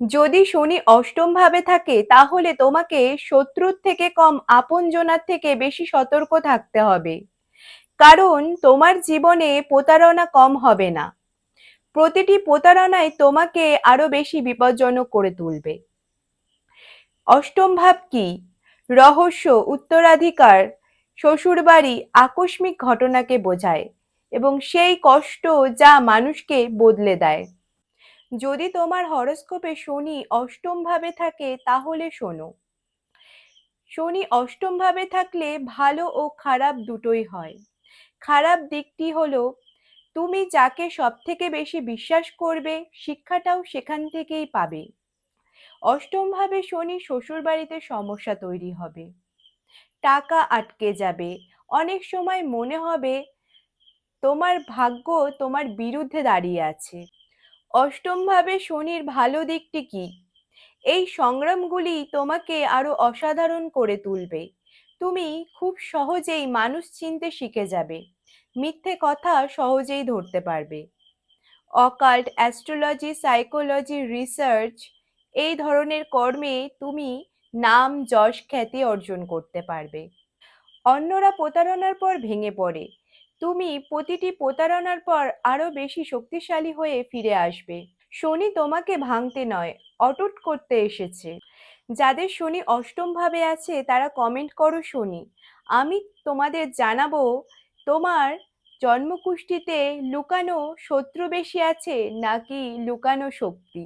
যদি শনি অষ্টম ভাবে থাকে তাহলে তোমাকে শত্রুর থেকে কম আপনজনার থেকে বেশি সতর্ক থাকতে হবে। কারণ তোমার জীবনে প্রতারণা কম হবে না, প্রতিটি প্রতারণায় তোমাকে আরো বেশি বিপজ্জনক করে তুলবে। অষ্টম ভাব কি? রহস্য, উত্তরাধিকার, শ্বশুরবাড়ি, আকস্মিক ঘটনাকে বোঝায় এবং সেই কষ্ট যা মানুষকে বদলে দেয়। যদি তোমার হরোস্কোপে শনি অষ্টম ভাবে থাকে তাহলে শোনো, শনি অষ্টম ভাবে থাকলে ভালো ও খারাপ দুটোই হয়। খারাপ দিকটি হলো তুমি যাকে সব থেকে বেশি বিশ্বাস করবে শিক্ষাটাও সেখান থেকেই পাবে। অষ্টম ভাবে শনি শ্বশুরবাড়িতে সমস্যা তৈরি হবে, টাকা আটকে যাবে, অনেক সময় মনে হবে তোমার ভাগ্য তোমার বিরুদ্ধে দাঁড়িয়ে আছে। অষ্টম ভাবে শনির ভালো দিকটি কি? এই সংগ্রামগুলি তোমাকে আরো অসাধারণ করে তুলবে। তুমি খুব সহজেই মানুষ চিনতে শিখে যাবে, মিথ্যে কথা সহজেই ধরতে পারবে। অকাল্ট, অ্যাস্ট্রোলজি, সাইকোলজি, রিসার্চ এই ধরনের কর্মে তুমি নাম, যশ, খ্যাতি অর্জন করতে পারবে। অন্যরা প্রতারণার পর ভেঙে পড়ে, তুমি প্রতিটি প্রতারণার পর আরো বেশি শক্তিশালী হয়ে ফিরে আসবে। শনি তোমাকে ভাঙতে নয়, অটুট করতে এসেছে। যাদের শনি অষ্টম ভাবে আছে তারা কমেন্ট করো শনি, আমি তোমাদের জানাবো তোমার জন্মকুষ্ঠিতে লুকানো শত্রু বেশি আছে নাকি লুকানো শক্তি।